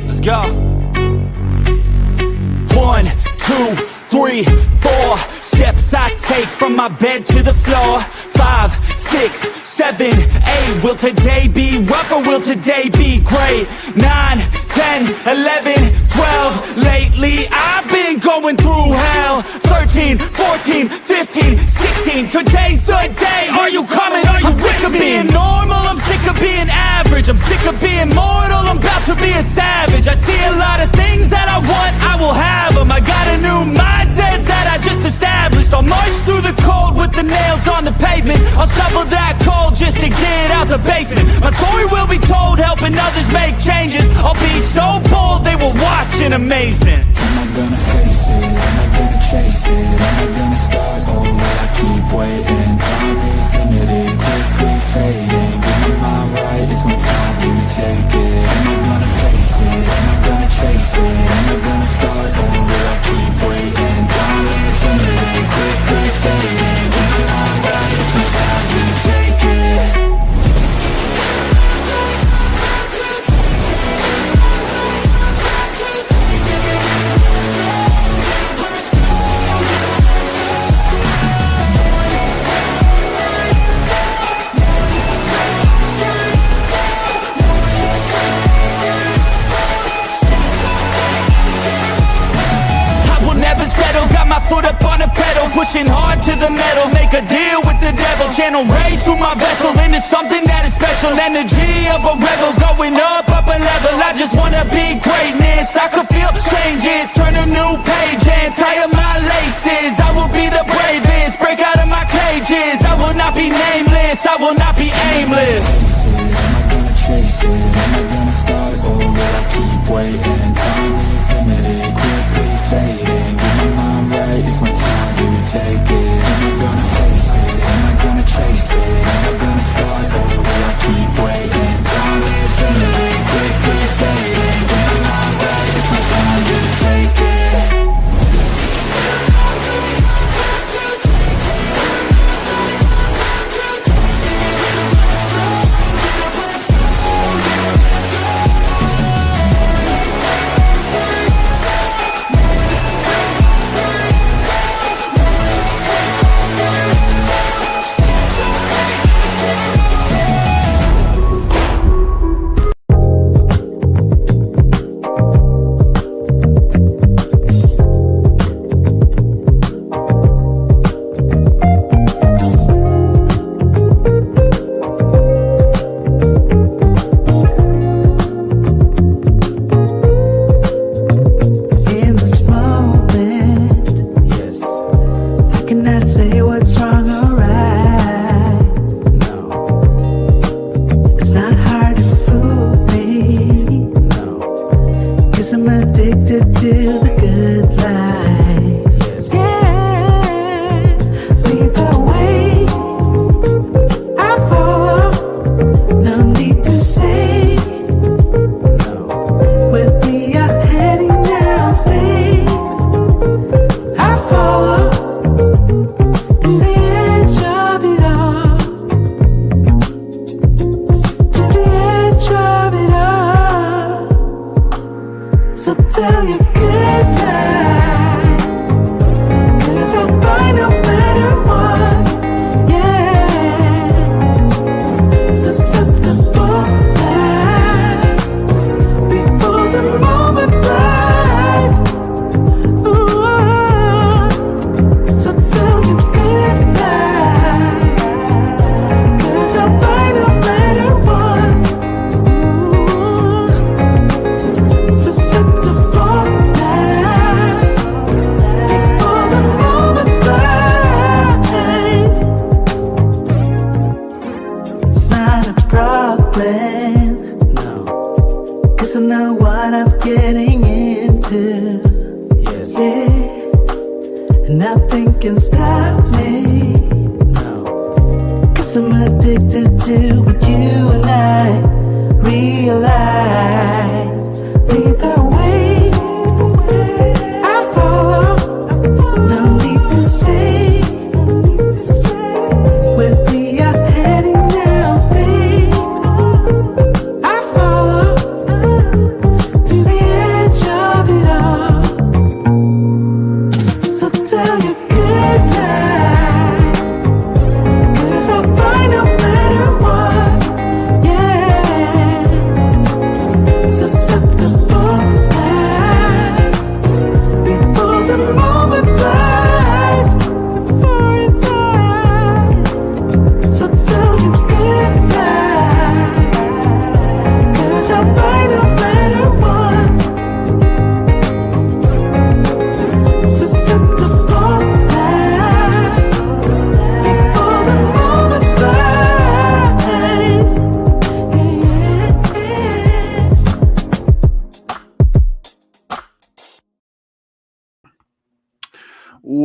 Let's go. 1, 2, 3, 4 steps I take from my bed to the floor. 5, 6, 7, 8. Will today be rough or will today be great? 9, 10, 11, 12. Lately I've been going through hell. 13, 14, 15, 16. Today's the day. Are you coming? Are you sick of being normal? I'm sick of being average. I'm sick of being mortal. I'm about to be a savage. I see a lot of things that I want, I will have them. I got a new mindset that I just established. I'll march through the cold with the nails on the pavement. I'll shovel that coal just to get out the basement. My story will be told, helping others make changes. I'll be so bold, they will watch in amazement. Am I gonna face it? Am I gonna chase it? Am I gonna start or will I keep waiting? Time is limited, quickly fading. Get my mind right, it's my time, do you take it? Am I gonna face it? Am I gonna chase it? Am I gonna start or will I keep waiting? Time is limited, quickly fading. Get my mind right, it's my time, do you take it? Foot up on the pedal, pushing hard to the metal. Make a deal with the devil. Channel rage through my vessel into something that is special. Energy of a rebel, going up a level. I just wanna be greatness. I could feel changes, turn a new page and tie up my laces. I will be the bravest, break out of my cages. I will not be nameless, I will not be aimless. Am I gonna chase it? Am I gonna start or will I keep waiting? Time is limited, quickly fading. Get my mind right, it's my time, do you take it? Am I gonna face it? Am I gonna chase it? Am I gonna start or will I keep waiting? Time is limited, quickly fading. Get my mind right, it's my time, do you take it? Nothing can stop me, no. 'Cause I'm addicted to what you and I realize. Either way, I follow, no need to say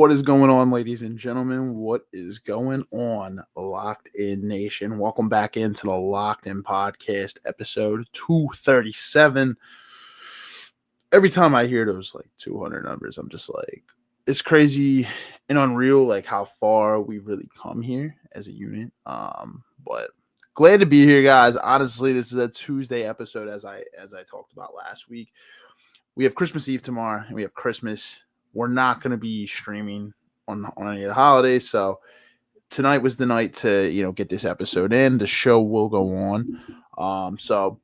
What is going on, ladies and gentlemen? What is going on, Locked In Nation? Welcome back into the Locked In Podcast, episode 237. Every time I hear those 200 numbers, I'm just like, it's crazy and unreal, how far we've really come here as a unit. But glad to be here, guys. Honestly, this is a Tuesday episode, as I talked about last week. We have Christmas Eve tomorrow, and we have Christmas. We're not going to be streaming on any of the holidays, so tonight was the night to get this episode in. The show will go on. So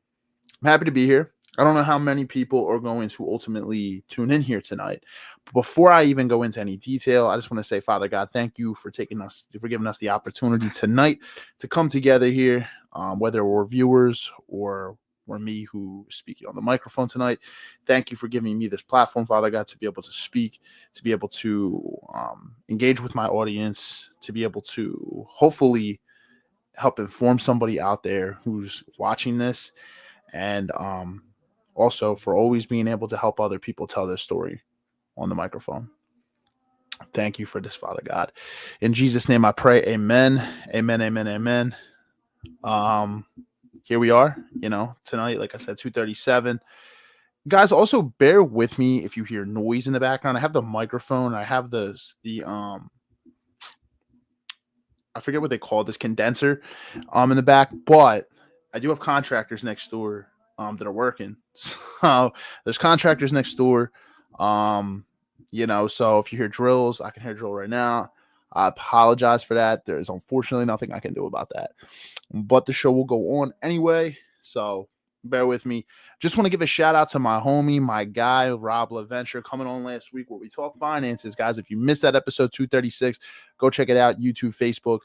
I'm happy to be here. I don't know how many people are going to ultimately tune in here tonight. But before I even go into any detail, I just want to say, Father God, thank you for giving us the opportunity tonight to come together here, whether we're viewers or me who is speaking on the microphone tonight. Thank you for giving me this platform, Father God, to be able to speak, to be able to engage with my audience, to be able to hopefully help inform somebody out there who's watching this, and also for always being able to help other people tell their story on the microphone. Thank you for this, Father God. In Jesus' name I pray, amen, amen, amen, amen. Here we are, tonight, like I said, 237. Guys, also bear with me if you hear noise in the background. I have the microphone. I have the I forget what they call this, condenser in the back, but I do have contractors next door that are working. So there's contractors next door. So if you hear drills, I can hear a drill right now. I apologize for that. There's unfortunately nothing I can do about that. But the show will go on anyway, so bear with me. Just want to give a shout out to my homie, my guy, Rob LaVenture, coming on last week where we talk finances. Guys, if you missed that episode 236, go check it out, YouTube, Facebook.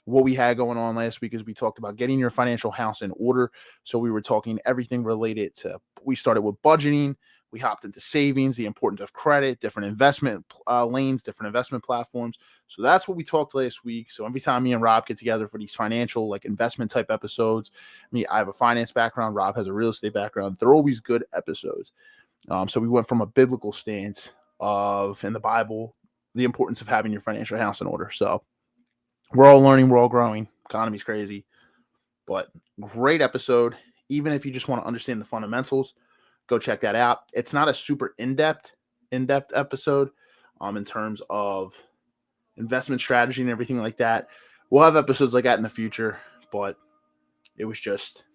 What we had going on last week is we talked about getting your financial house in order. So we were talking everything related to, we started with budgeting. We hopped into savings, the importance of credit, different investment lanes, different investment platforms. So that's what we talked last week. So every time me and Rob get together for these financial, investment type episodes, I have a finance background. Rob has a real estate background. They're always good episodes. So we went from a biblical stance of, in the Bible, the importance of having your financial house in order. So we're all learning, we're all growing. Economy's crazy, but great episode. Even if you just want to understand the fundamentals, go check that out. It's not a super in-depth episode in terms of investment strategy and everything like that. We'll have episodes like that in the future, but it was just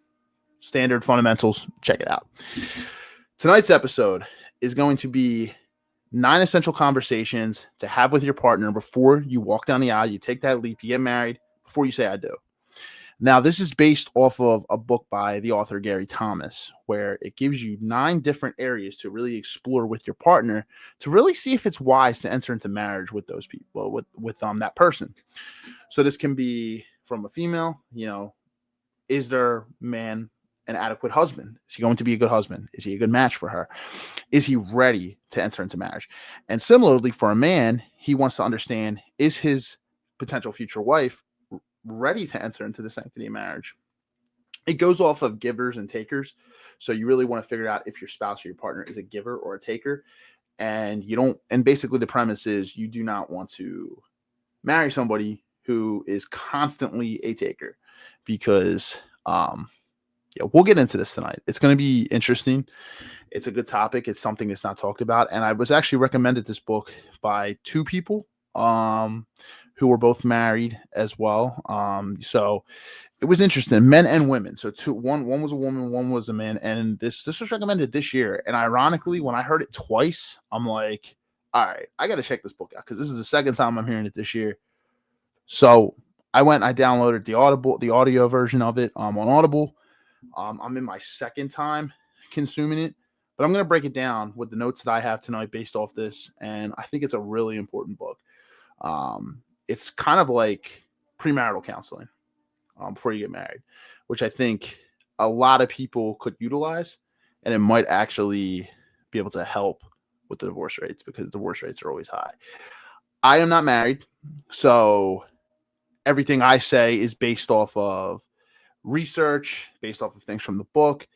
standard fundamentals. Check it out. Tonight's episode is going to be 9 essential conversations to have with your partner before you walk down the aisle, you take that leap, you get married, before you say I do. Now, this is based off of a book by the author Gary Thomas, where it gives you 9 different areas to really explore with your partner to really see if it's wise to enter into marriage with those people, with that person. So this can be from a female, is their man an adequate husband? Is he going to be a good husband? Is he a good match for her? Is he ready to enter into marriage? And similarly for a man, he wants to understand, is his potential future wife ready to enter into the sanctity of marriage? It goes off of givers and takers. So you really want to figure out if your spouse or your partner is a giver or a taker. And basically the premise is you do not want to marry somebody who is constantly a taker, because we'll get into this tonight. It's going to be interesting. It's a good topic. It's something that's not talked about. And I was actually recommended this book by 2 people who were both married as well. So it was interesting, men and women. So one was a woman, one was a man. And this was recommended this year. And ironically, when I heard it twice, I'm like, all right, I got to check this book out, because this is the second time I'm hearing it this year. So I downloaded the audio version of it on Audible. I'm in my second time consuming it, but I'm going to break it down with the notes that I have tonight based off this. And I think it's a really important book. It's kind of like premarital counseling before you get married, which I think a lot of people could utilize, and it might actually be able to help with the divorce rates, because divorce rates are always high. I am not married, so everything I say is based off of research, based off of things from the book.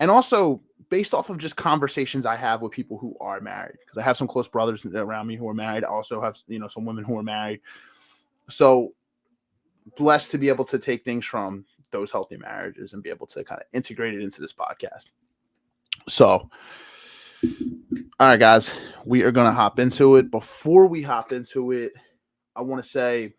And also based off of just conversations I have with people who are married, because I have some close brothers around me who are married. I also have, some women who are married. So blessed to be able to take things from those healthy marriages and be able to kind of integrate it into this podcast. So, all right, guys, we are going to hop into it. Before we hop into it, I want to say,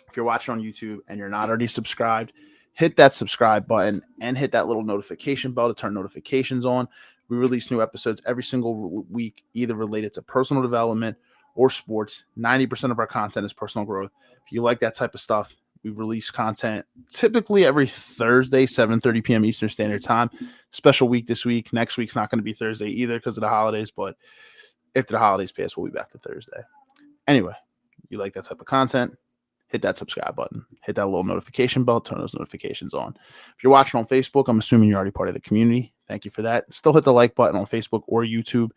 if you're watching on YouTube and you're not already subscribed, hit that subscribe button and hit that little notification bell to turn notifications on. We release new episodes every single week, either related to personal development or sports. 90% of our content is personal growth. If you like that type of stuff, we release content typically every Thursday, 7:30 p.m. Eastern Standard Time. Special week this week. Next week's not going to be Thursday either because of the holidays, but after the holidays pass, we'll be back to Thursday. Anyway, you like that type of content, hit that subscribe button, hit that little notification bell, turn those notifications on. If you're watching on Facebook, I'm assuming you're already part of the community. Thank you for that. Still hit the like button on Facebook or YouTube.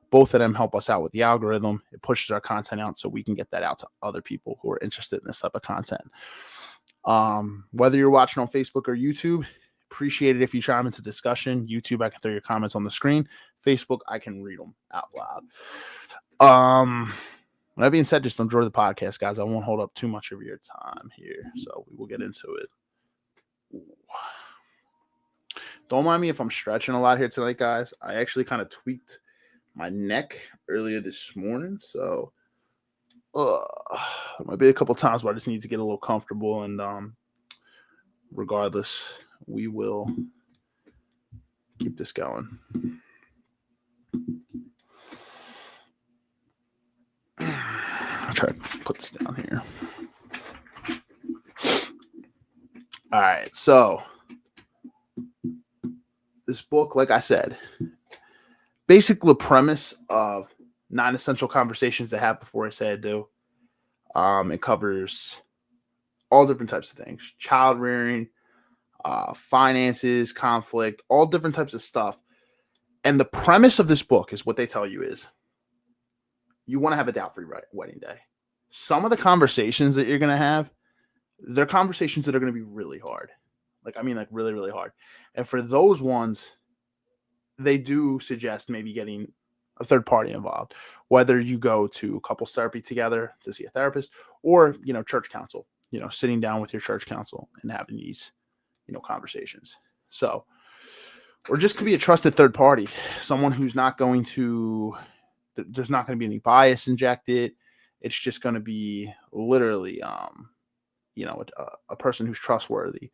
Both of them help us out with the algorithm. It pushes our content out so we can get that out to other people who are interested in this type of content. Whether you're watching on Facebook or YouTube, appreciate it if you chime into discussion. YouTube, I can throw your comments on the screen. Facebook, I can read them out loud. That being said, just enjoy the podcast, guys. I won't hold up too much of your time here, so we will get into it. Ooh. Don't mind me if I'm stretching a lot here tonight, guys. I actually kind of tweaked my neck earlier this morning, so there might be a couple times where I just need to get a little comfortable, and regardless, we will keep this going. I'll try to put this down here. All right, so this book, like I said, basically the premise of 9 essential conversations to have before I say I do. It covers all different types of things: child rearing, finances, conflict, all different types of stuff. And the premise of this book is what they tell you is you want to have a doubt-free wedding day. Some of the conversations that you're going to have, they're conversations that are going to be really hard. Like really, really hard. And for those ones, they do suggest maybe getting a third party involved, whether you go to couples therapy together to see a therapist or, church counsel, sitting down with your church counsel and having these, conversations. So, or just could be a trusted third party, someone who's not going to, there's not going to be any bias injected. It's just going to be literally, a person who's trustworthy.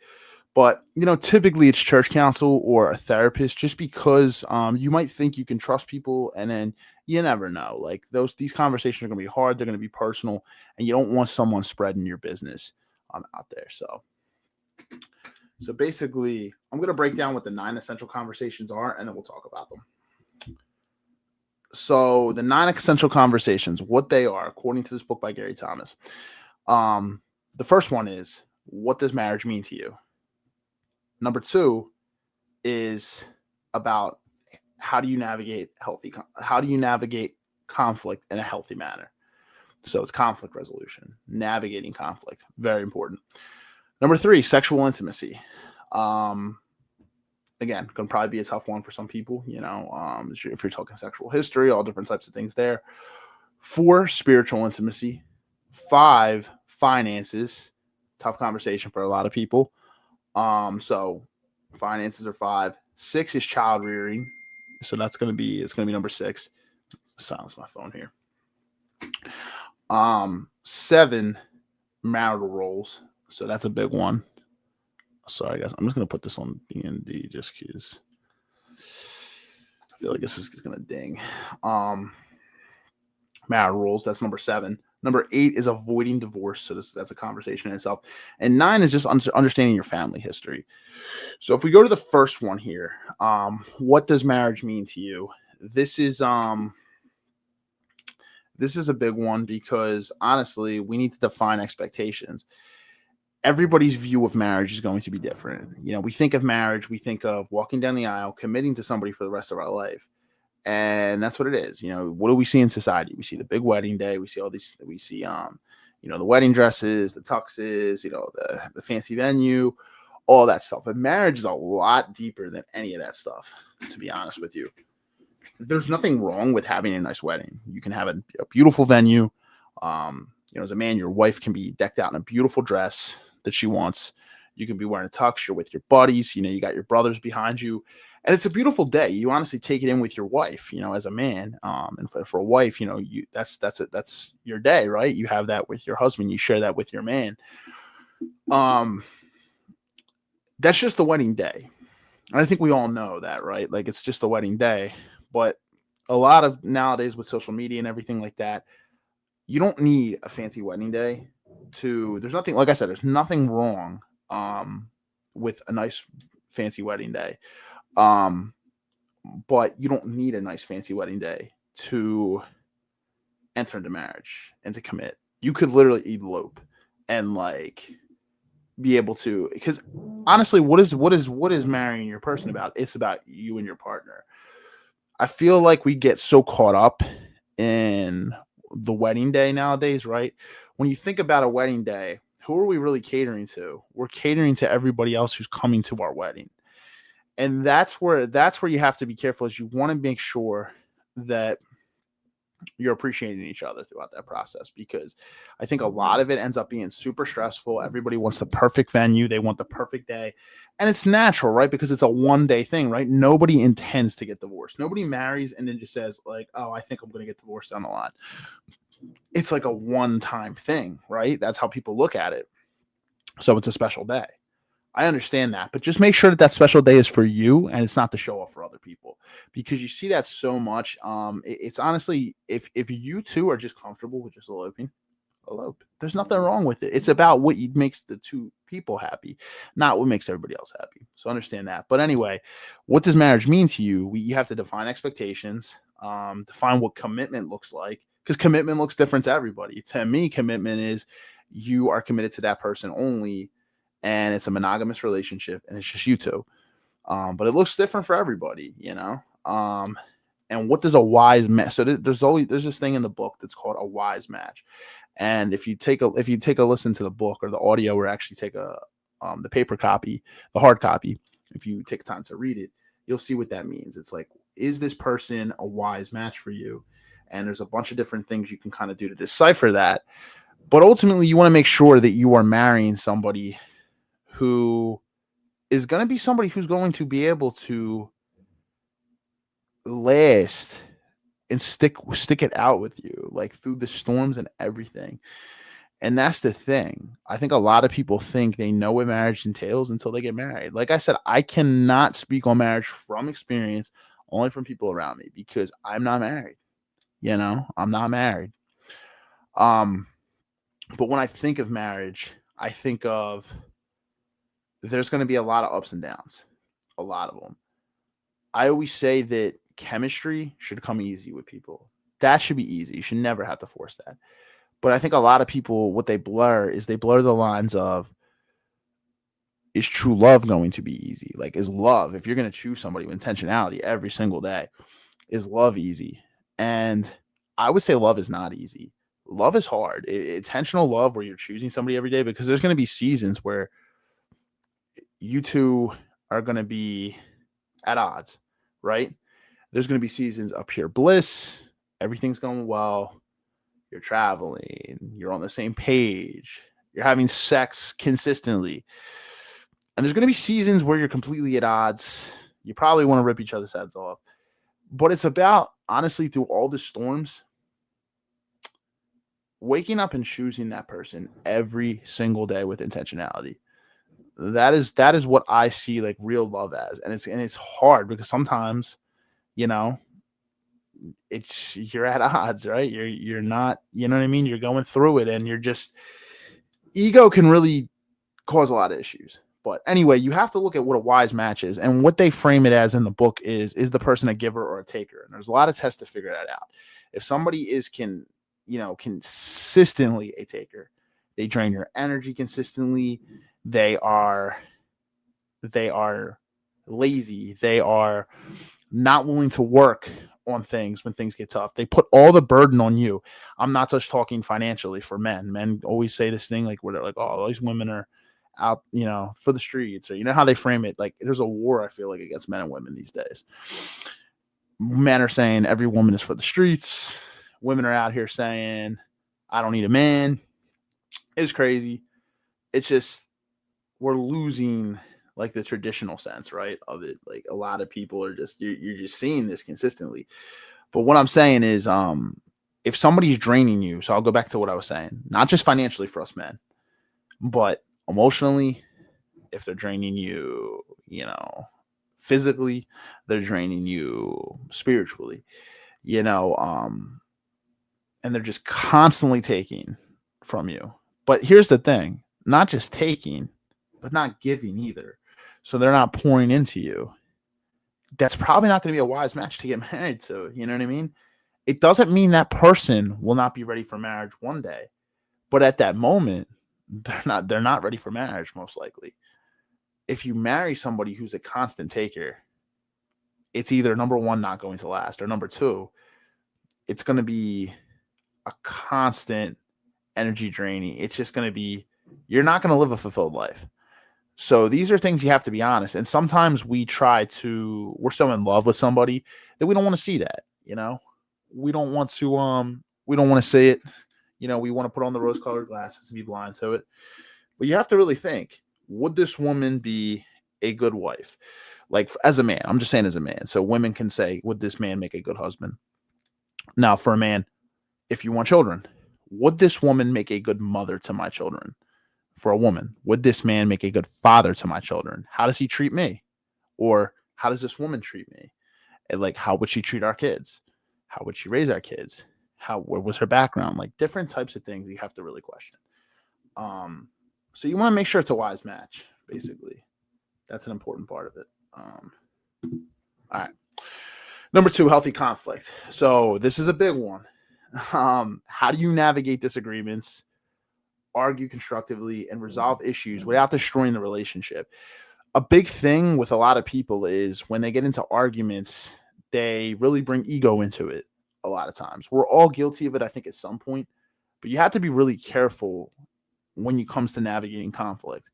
But, typically it's church counsel or a therapist, just because you might think you can trust people, and then you never know. Like these conversations are going to be hard. They're going to be personal, and you don't want someone spreading your business out there. So basically, I'm going to break down what the 9 essential conversations are, and then we'll talk about them. So the 9 essential conversations, what they are, according to this book by Gary Thomas. The first one is, what does marriage mean to you? Number 2 is about how do you navigate conflict in a healthy manner? So it's conflict resolution, navigating conflict, very important. Number 3, sexual intimacy. Again, can probably be a tough one for some people, if you're talking sexual history, all different types of things there. 4, spiritual intimacy. 5, finances. Tough conversation for a lot of people. So finances are 5. 6 is child rearing. So it's going to be number 6. Silence my phone here. 7, marital roles. So that's a big one. Sorry, guys. I'm just going to put this on B&D just because I feel like this is going to ding. Marital roles. That's number 7. Number 8 is avoiding divorce. So that's a conversation in itself. And 9 is just understanding your family history. So if we go to the first one here, what does marriage mean to you? This is a big one because honestly, we need to define expectations. Everybody's view of marriage is going to be different. We think of marriage, we think of walking down the aisle, committing to somebody for the rest of our life. And that's what it is. What do we see in society? We see the big wedding day. We see all these, we see, the wedding dresses, the tuxes, the fancy venue, all that stuff. But marriage is a lot deeper than any of that stuff, to be honest with you. There's nothing wrong with having a nice wedding. You can have a beautiful venue. As a man, your wife can be decked out in a beautiful dress that she wants. You can be wearing a tux. You're with your buddies. You got your brothers behind you, and it's a beautiful day. You honestly take it in with your wife. As a man, and for a wife, that's your day, right? You have that with your husband. You share that with your man. That's just the wedding day. And I think we all know that, right? Like, it's just the wedding day. But a lot of nowadays with social media and everything like that, you don't need a fancy wedding day there's nothing, like I said, there's nothing wrong with a nice fancy wedding day. But you don't need a nice fancy wedding day to enter into marriage and to commit. You could literally elope and be able to, because honestly, what is marrying your person about? It's about you and your partner. I feel like we get so caught up in the wedding day nowadays, right? When you think about a wedding day, who are we really catering to? We're catering to everybody else who's coming to our wedding. And that's where you have to be careful, is you want to make sure that you're appreciating each other throughout that process, because I think a lot of it ends up being super stressful. Everybody wants the perfect venue. They want the perfect day. And it's natural, right? Because it's a one-day thing, right? Nobody intends to get divorced. Nobody marries and then just says oh, I think I'm going to get divorced down the line. It's like a one-time thing, right? That's how people look at it. So it's a special day. I understand that, but just make sure that special day is for you and it's not to show off for other people, because you see that so much. It's honestly, if you two are just comfortable with just eloping, elope. There's nothing wrong with it. It's about what makes the two people happy, not what makes everybody else happy. So understand that. But anyway, what does marriage mean to you? You have to define expectations, define what commitment looks like, because commitment looks different to everybody. To me, commitment is you are committed to that person only, and it's a monogamous relationship, and it's just you two. But it looks different for everybody, and what does a wise match? So there's this thing in the book that's called a wise match. And if you take a listen to the book or the audio, or actually take the paper copy, the hard copy, if you take time to read it, you'll see what that means. It's like, is this person a wise match for you? And there's a bunch of different things you can kind of do to decipher that. But ultimately, you want to make sure that you are marrying somebody who is going to be somebody who's going to be able to last and stick it out with you, through the storms and everything. And that's the thing. I think a lot of people think they know what marriage entails until they get married. Like I said, I cannot speak on marriage from experience, only from people around me, because I'm not married. I'm not married. But when I think of marriage, I think of there's going to be a lot of ups and downs, a lot of them. I always say that chemistry should come easy with people. That should be easy. You should never have to force that. But I think a lot of people, what they blur the lines of, is true love going to be easy? Is love, if you're going to choose somebody with intentionality every single day, is love easy? And I would say love is not easy. Love is hard. Intentional love, where you're choosing somebody every day, because there's going to be seasons where you two are going to be at odds, right? There's going to be seasons of pure bliss. Everything's going well. You're traveling. You're on the same page. You're having sex consistently. And there's going to be seasons where you're completely at odds. You probably want to rip each other's heads off. But it's about, honestly, through all the storms, waking up and choosing that person every single day with intentionality. That is what I see real love as. And it's hard, because sometimes, you're at odds, right? You're not, you know what I mean? You're going through it, and you're just, ego can really cause a lot of issues. But anyway, you have to look at what a wise match is, and what they frame it as in the book is the person a giver or a taker? And there's a lot of tests to figure that out. If somebody is consistently a taker, they drain your energy consistently. They are lazy. They are not willing to work on things when things get tough. They put all the burden on you. I'm not just talking financially for men. Men always say this thing where they're like, oh, these women are out, for the streets, or how they frame it. Like there's a war, I feel like, against men and women these days. Men are saying every woman is for the streets. Women are out here saying, I don't need a man. It's crazy. It's just, we're losing like the traditional sense, right, of it. Like a lot of people are just, you're just seeing this consistently. But what I'm saying is, if somebody's draining you, so I'll go back to what I was saying, not just financially for us men, but emotionally, if they're draining you, physically, they're draining you spiritually, and they're just constantly taking from you. But here's the thing, not just taking, but not giving either. So they're not pouring into you. That's probably not going to be a wise match to get married to. You know what I mean? It doesn't mean that person will not be ready for marriage one day, but at that moment, they're not ready for marriage, most likely. If you marry somebody who's a constant taker, it's either number one, not going to last, or number two, it's going to be a constant energy draining. It's just going to be, you're not going to live a fulfilled life. So these are things you have to be honest. And sometimes we're so in love with somebody that we don't want to see that, we don't want to say it. We want to put on the rose-colored glasses and be blind to it. But you have to really think, would this woman be a good wife? Like as a man, I'm just saying as a man. So women can say, would this man make a good husband? Now for a man, if you want children, would this woman make a good mother to my children? For a woman, would this man make a good father to my children? How does he treat me? Or how does this woman treat me? And like, how would she treat our kids? How would she raise our kids? What was her background? Like different types of things you have to really question. So you want to make sure it's a wise match, basically. That's an important part of it. All right. Number 2, healthy conflict. So this is a big one. How do you navigate disagreements, argue constructively, and resolve issues without destroying the relationship? A big thing with a lot of people is when they get into arguments, they really bring ego into it a lot of times. We're all guilty of it, I think, at some point. But you have to be really careful when it comes to navigating conflict.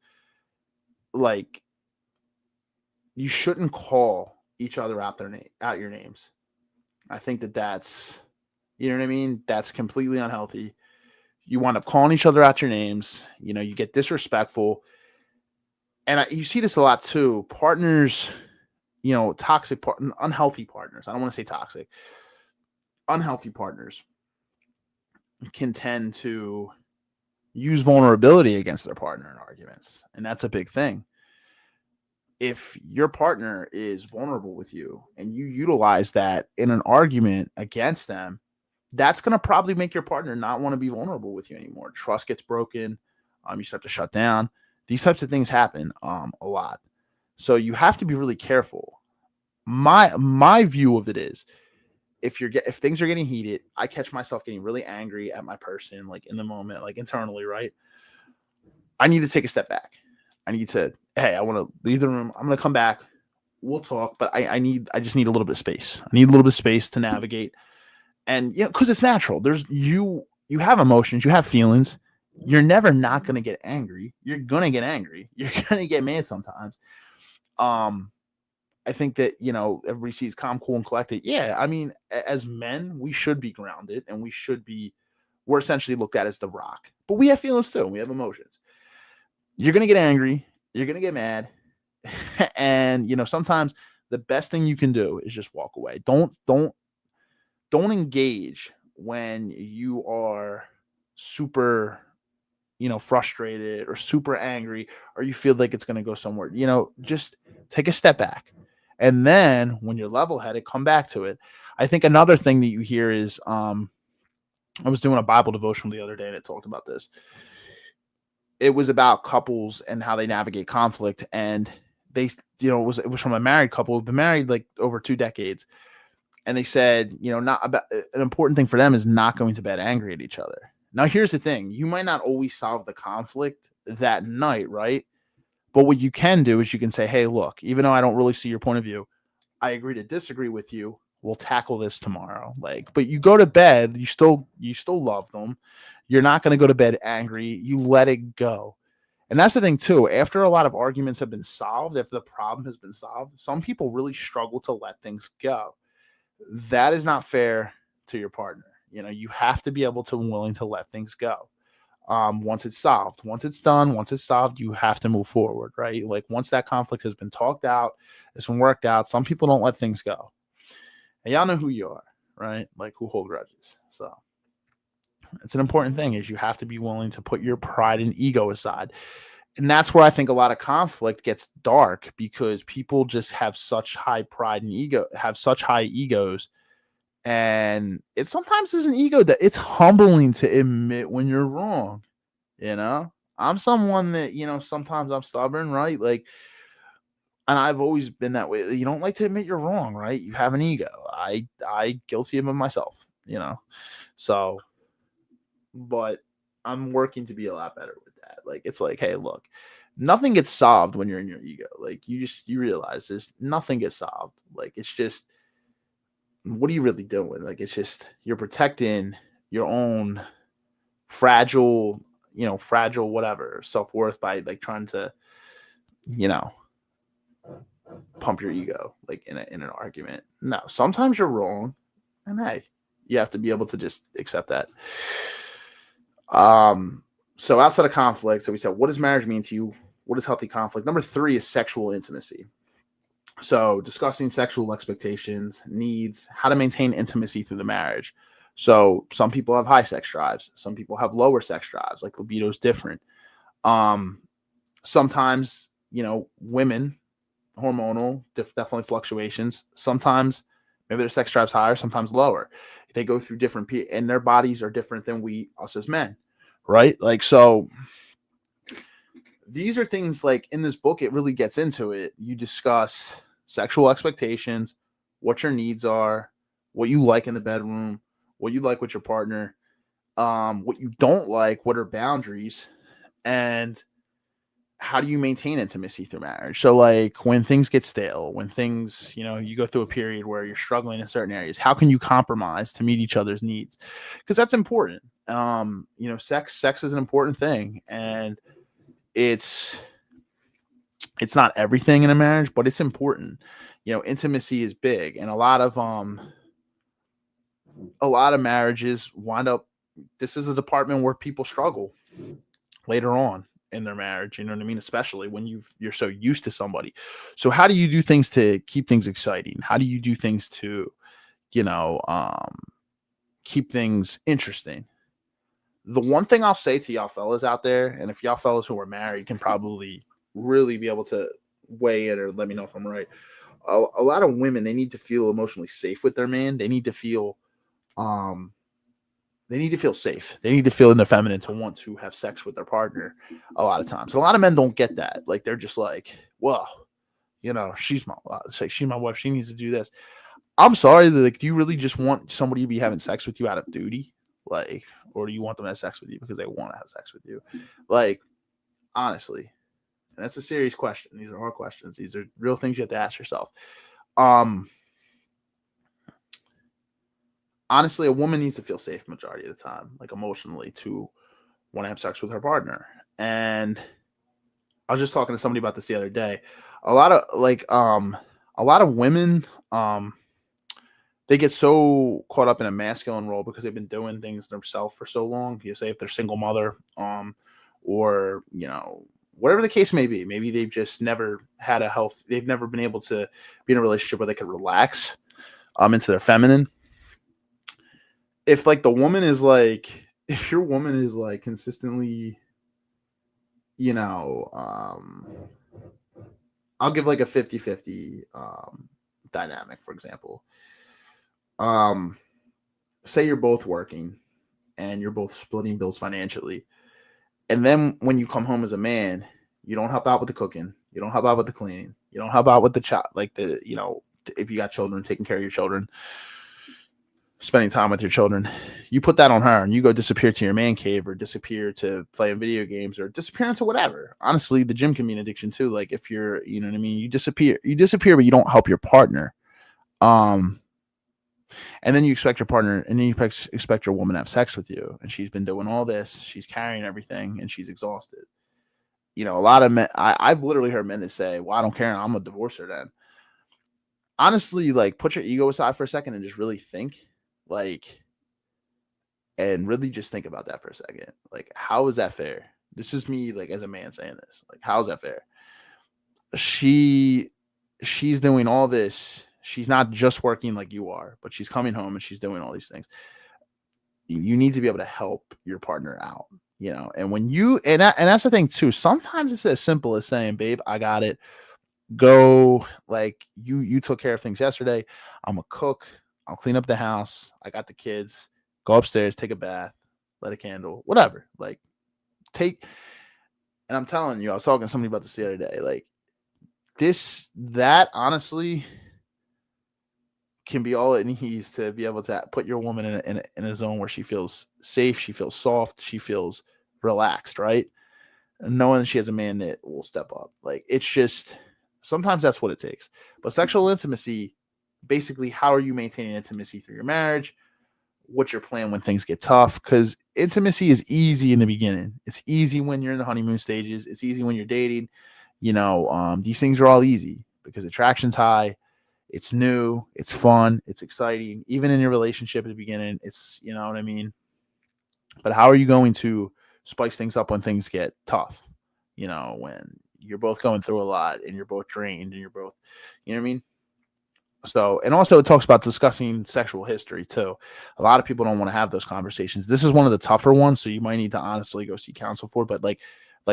Like, you shouldn't call each other out your names. I think that's, you know what I mean? That's completely unhealthy. You wind up calling each other out your names. You get disrespectful. And you see this a lot too. Partners, unhealthy partners. I don't want to say toxic. Unhealthy partners can tend to use vulnerability against their partner in arguments. And that's a big thing. If your partner is vulnerable with you and you utilize that in an argument against them, that's going to probably make your partner not want to be vulnerable with you anymore. Trust gets broken. You start to shut down. These types of things happen a lot. So you have to be really careful. My view of it is, if things are getting heated, I catch myself getting really angry at my person, like in the moment, like internally, right? I need to take a step back. I need to, hey, I want to leave the room. I'm going to come back. We'll talk, but I just need a little bit of space. I need a little bit of space to navigate. And, because it's natural. You have emotions, you have feelings. You're never not going to get angry. You're going to get angry. You're going to get mad sometimes. I think that, everybody sees calm, cool, and collected. Yeah. I mean, as men, we should be grounded, and we're essentially looked at as the rock, but we have feelings too. We have emotions. You're going to get angry. You're going to get mad. And, sometimes the best thing you can do is just walk away. Don't engage when you are super, frustrated or super angry, or you feel like it's going to go somewhere. Just take a step back. And then when you're level-headed, come back to it. I think another thing that you hear is, I was doing a Bible devotional the other day, and it talked about this. It was about couples and how they navigate conflict. And they, it was from a married couple who've been married like over 2 decades. And they said, not about an important thing for them is not going to bed angry at each other. Now, here's the thing. You might not always solve the conflict that night, right? But what you can do is you can say, hey, look, even though I don't really see your point of view, I agree to disagree with you. We'll tackle this tomorrow. But you go to bed, you still love them. You're not going to go to bed angry. You let it go. And that's the thing too. After a lot of arguments have been solved, after the problem has been solved, some people really struggle to let things go. That is not fair to your partner. You have to be able to willing to let things go. Once it's solved, once it's done, once it's solved, you have to move forward, right? Like once that conflict has been talked out, it's been worked out. Some people don't let things go. And y'all know who you are, right? Like who hold grudges. So it's an important thing is you have to be willing to put your pride and ego aside. And that's where I think a lot of conflict gets dark because people just have such high pride and ego, have such high egos. And it sometimes is an ego that it's humbling to admit when you're wrong. I'm someone that, sometimes I'm stubborn, right? Like, and I've always been that way. You don't like to admit you're wrong, right? You have an ego. I guilty of it myself, So, but I'm working to be a lot better with that. Like, it's like, hey, look, nothing gets solved when you're in your ego. Like, you realize nothing gets solved. Like, it's just, what are you really doing? Like, it's just, you're protecting your own fragile whatever self-worth by like trying to, pump your ego like in an argument. No, sometimes you're wrong, and hey, you have to be able to just accept that. So outside of conflict, so we said, what does marriage mean to you? What is healthy conflict? Number 3 is sexual intimacy. So discussing sexual expectations, needs, how to maintain intimacy through the marriage. So some people have high sex drives. Some people have lower sex drives. Like libido is different. Sometimes, women, hormonal, definitely fluctuations. Sometimes maybe their sex drive's higher, sometimes lower. They go through different, and their bodies are different than us as men, right? Like, so these are things like in this book, it really gets into it. You discuss sexual expectations, what your needs are, what you like in the bedroom, what you like with your partner, what you don't like, what are boundaries, and how do you maintain intimacy through marriage? So like when things get stale, when things, you go through a period where you're struggling in certain areas, how can you compromise to meet each other's needs? Because that's important. Sex is an important thing, and it's not everything in a marriage, but it's important. Intimacy is big, and a lot of marriages wind up, this is a department where people struggle later on in their marriage, you know what I mean? Especially when you're so used to somebody. So how do you do things to keep things exciting? How do you do things to, keep things interesting? The one thing I'll say to y'all fellas out there, and if y'all fellas who are married can probably really be able to weigh in or let me know if I'm right. A lot of women, they need to feel emotionally safe with their man. They need to feel, safe. They need to feel in their feminine to want to have sex with their partner a lot of times. And a lot of men don't get that. Like, they're just like, well, she's my wife. She needs to do this. I'm sorry. Like, do you really just want somebody to be having sex with you out of duty? Like, or do you want them to have sex with you because they want to have sex with you? Like, honestly, and that's a serious question. These are hard questions. These are real things you have to ask yourself. Honestly, a woman needs to feel safe majority of the time, like emotionally, to want to have sex with her partner. And I was just talking to somebody about this the other day. A lot of women, they get so caught up in a masculine role because they've been doing things themselves for so long. You say if they're single mother, or whatever the case may be. Maybe they've just never had they've never been able to be in a relationship where they could relax into their feminine. If like the woman is like, if your woman is like consistently, I'll give like a 50-50 dynamic, for example. Say you're both working and you're both splitting bills financially. And then when you come home as a man, you don't help out with the cooking. You don't help out with the cleaning. You don't help out with the child, like if you got children, taking care of your children, spending time with your children. You put that on her and you go disappear to your man cave or disappear to play video games or disappear into whatever. Honestly, the gym can be an addiction too. Like if you're, you know what I mean? You disappear, but you don't help your partner. And then you expect your partner, and then you expect your woman to have sex with you. And she's been doing all this. She's carrying everything and she's exhausted. A lot of men, I've literally heard men that say, well, I don't care. I'm going to divorce her then. Honestly, like, put your ego aside for a second and just really think, like, and really just think about that for a second. Like, how is that fair? This is me, like, as a man saying this. Like, how is that fair? She's doing all this. She's not just working like you are, but she's coming home and she's doing all these things. You need to be able to help your partner out, and when you, and that's the thing too. Sometimes it's as simple as saying, babe, I got it. Go, like, you took care of things yesterday. I'm a cook. I'll clean up the house. I got the kids. Go upstairs, take a bath, light a candle, whatever. Like, and I'm telling you, I was talking to somebody about this the other day. Like, that honestly can be all it needs to be able to put your woman in a zone where she feels safe, she feels soft, she feels relaxed, right? And knowing that she has a man that will step up. Like, it's just, sometimes that's what it takes. But sexual intimacy, basically, how are you maintaining intimacy through your marriage? What's your plan when things get tough? Because intimacy is easy in the beginning. It's easy when you're in the honeymoon stages. It's easy when you're dating. These things are all easy because attraction's high. It's new. It's fun. It's exciting. Even in your relationship at the beginning, it's, you know what I mean? But how are you going to spice things up when things get tough? When you're both going through a lot and you're both drained and you're both, you know what I mean? So, and also it talks about discussing sexual history too. A lot of people don't want to have those conversations. This is one of the tougher ones, so you might need to honestly go see counsel for it, but like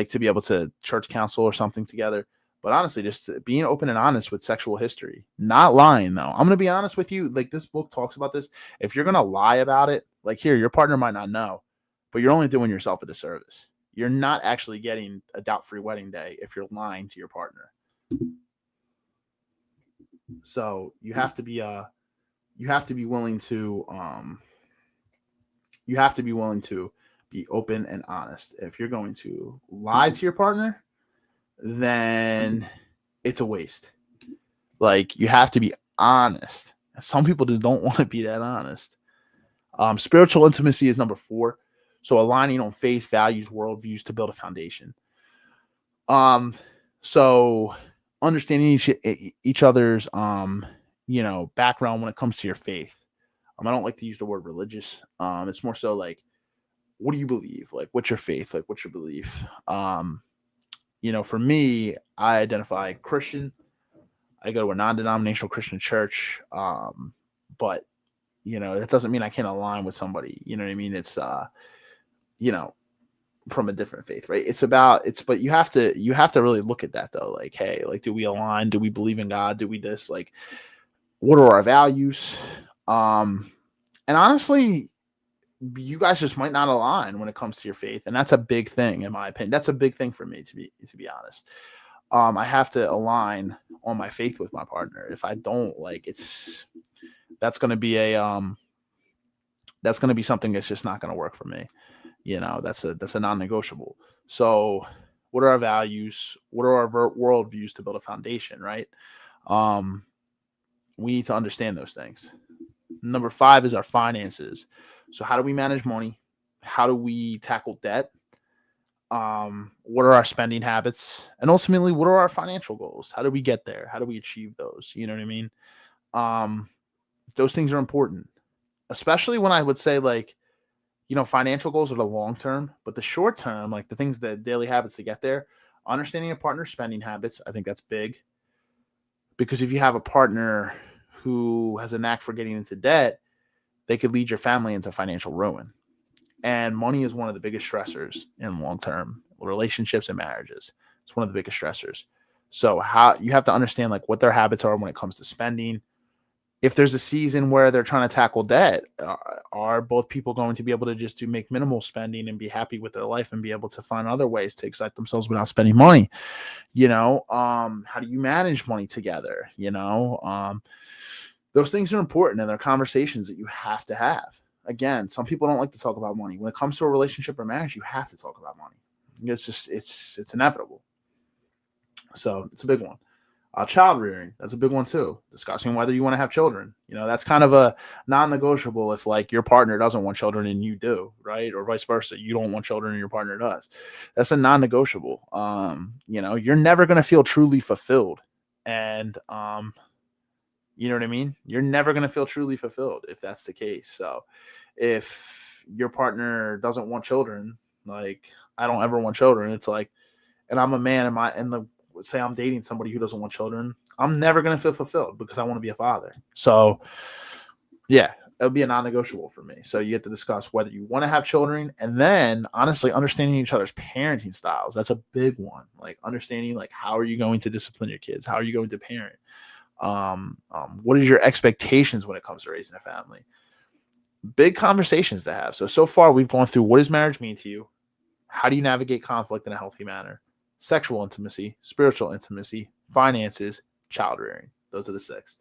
to be able to church counsel or something together. But honestly, just being open and honest with sexual history, not lying though. I'm going to be honest with you. Like, this book talks about this. If you're going to lie about it, like, here, your partner might not know, but you're only doing yourself a disservice. You're not actually getting a doubt-free wedding day if you're lying to your partner. So you have to be willing to be open and honest. If you're going to lie to your partner, then it's a waste. Like, you have to be honest. Some people just don't want to be that honest. Spiritual intimacy is number 4. So aligning on faith, values, worldviews to build a foundation. So understanding each other's, background when it comes to your faith. I don't like to use the word religious. It's more so like, what do you believe? Like, what's your faith? Like, what's your belief? For me, I identify Christian. I go to a non-denominational Christian church. But, that doesn't mean I can't align with somebody. You know what I mean? It's, from a different faith, right? But you have to really look at that though. Like, hey, like, do we align? Do we believe in God? Do we this? Like, what are our values? And honestly, you guys just might not align when it comes to your faith. And that's a big thing, in my opinion. That's a big thing for me, to be honest. I have to align on my faith with my partner. If I don't, like, that's going to be something that's just not going to work for me. That's a non-negotiable. So what are our values? What are our worldviews to build a foundation, right? We need to understand those things. Number 5 is our finances. So how do we manage money? How do we tackle debt? What are our spending habits? And ultimately, what are our financial goals? How do we get there? How do we achieve those? You know what I mean? Those things are important, especially when I would say, like, financial goals are the long term, but the short term, like the things, the daily habits to get there, understanding a partner's spending habits, I think that's big. Because if you have a partner who has a knack for getting into debt, they could lead your family into financial ruin. And money is one of the biggest stressors in long-term relationships and marriages. It's one of the biggest stressors. So how you have to understand, like, what their habits are when it comes to spending. If there's a season where they're trying to tackle debt, are both people going to be able to just make minimal spending and be happy with their life and be able to find other ways to excite themselves without spending money? How do you manage money together? Those things are important, and they're conversations that you have to have. Again, some people don't like to talk about money. When it comes to a relationship or marriage, you have to talk about money. It's inevitable. So it's a big one. Child rearing, that's a big one too. Discussing whether you want to have children. That's kind of a non-negotiable if like your partner doesn't want children and you do, right? Or vice versa. You don't want children and your partner does. That's a non-negotiable. You're never going to feel truly fulfilled. And you know what I mean? You're never going to feel truly fulfilled if that's the case. So if your partner doesn't want children, like I don't ever want children, it's like, and I'm a man and say I'm dating somebody who doesn't want children, I'm never going to feel fulfilled because I want to be a father. So yeah, it would be a non-negotiable for me. So you have to discuss whether you want to have children, and then honestly understanding each other's parenting styles. That's a big one. Like understanding like how are you going to discipline your kids? How are you going to parent? What are your expectations when it comes to raising a family? Big conversations to have. So far we've gone through what does marriage mean to you? How do you navigate conflict in a healthy manner? Sexual intimacy, spiritual intimacy, finances, child rearing. Those are the 6.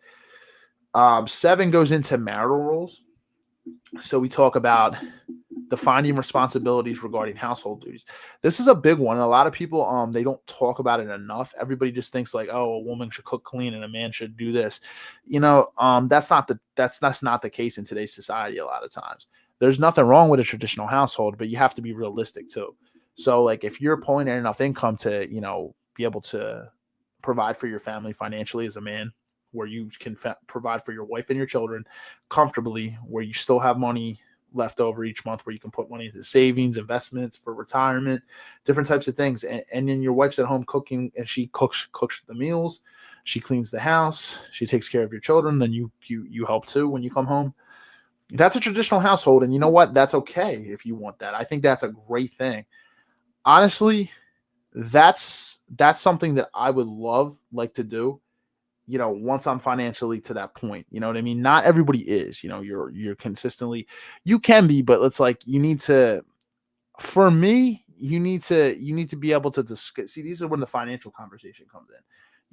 7 goes into marital roles. So we talk about defining responsibilities regarding household duties. This is a big one. And a lot of people, they don't talk about it enough. Everybody just thinks like, oh, a woman should cook clean and a man should do this. That's not the case in today's society. A lot of times there's nothing wrong with a traditional household, but you have to be realistic too. So like if you're pulling in enough income to, be able to provide for your family financially as a man, where you can provide for your wife and your children comfortably, where you still have money left over each month, where you can put money into savings, investments for retirement, different types of things. And then your wife's at home cooking and she cooks the meals. She cleans the house. She takes care of your children. Then you help too when you come home. That's a traditional household. And you know what? That's okay if you want that. I think that's a great thing. Honestly, that's something that I would like to do, once I'm financially to that point. You know what I mean? Not everybody is, you're consistently, you can be, but it's like, for me, you need to be able to discuss. See, these are when the financial conversation comes in.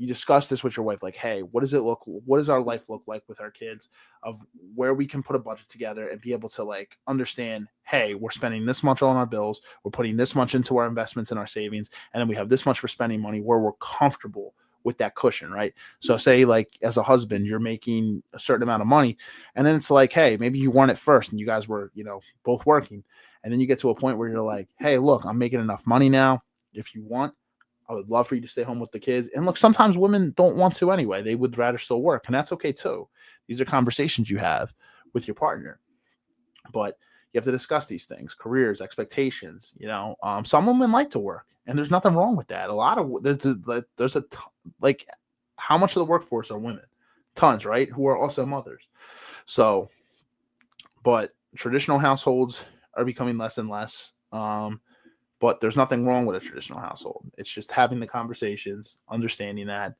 You discuss this with your wife, like, hey, what does our life look like with our kids, of where we can put a budget together and be able to like understand, hey, we're spending this much on our bills, we're putting this much into our investments and our savings, and then we have this much for spending money where we're comfortable with that cushion, right? So say like as a husband, you're making a certain amount of money, and then it's like, hey, maybe you weren't at first and you guys were, both working. And then you get to a point where you're like, hey, look, I'm making enough money now. If you want, I would love for you to stay home with the kids. And look, sometimes women don't want to anyway. They would rather still work. And that's okay too. These are conversations you have with your partner. But you have to discuss these things, careers, expectations. Some women like to work, and there's nothing wrong with that. A lot of like how much of the workforce are women? Tons, right? Who are also mothers. So, but traditional households are becoming less and less. But there's nothing wrong with a traditional household. It's just having the conversations, understanding that.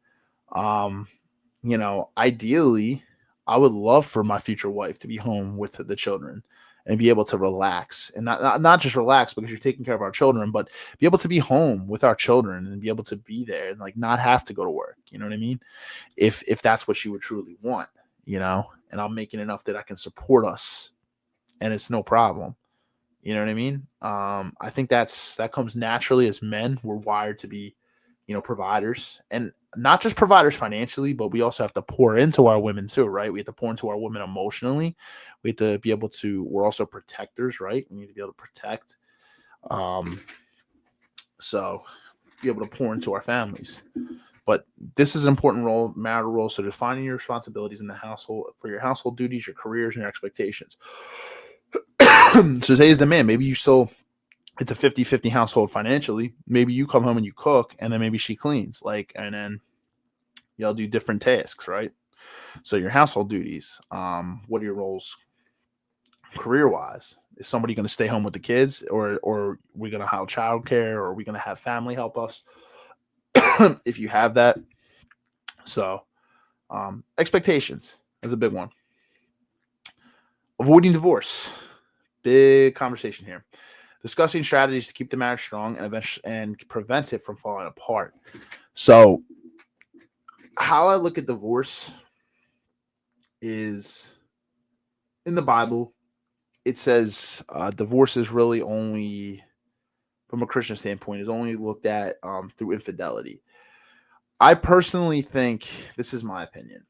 Ideally, I would love for my future wife to be home with the children and be able to relax, and not just relax because you're taking care of our children, but be able to be home with our children and be able to be there and like not have to go to work. You know what I mean? If that's what she would truly want, and I'm making enough that I can support us and it's no problem. You know what I mean? I think that comes naturally as men. We're wired to be, providers, and not just providers financially, but we also have to pour into our women too, right? We have to pour into our women emotionally. We have to be able to, we're also protectors, right? We need to be able to protect. So be able to pour into our families. But this is an important role, marital role. So defining your responsibilities in the household for your household duties, your careers, and your expectations. So say as the man, maybe it's a 50-50 household financially. Maybe you come home and you cook, and then maybe she cleans, and then y'all do different tasks, right? So your household duties, what are your roles career wise? Is somebody going to stay home with the kids, or are we going to have childcare, or are we going to have family help us? If you have that. So expectations is a big one. Avoiding divorce. Big conversation here. Discussing strategies to keep the marriage strong and prevent it from falling apart. So how I look at divorce is, in the Bible, it says divorce is really only, from a Christian standpoint, is only looked at through infidelity. I personally think, this is my opinion,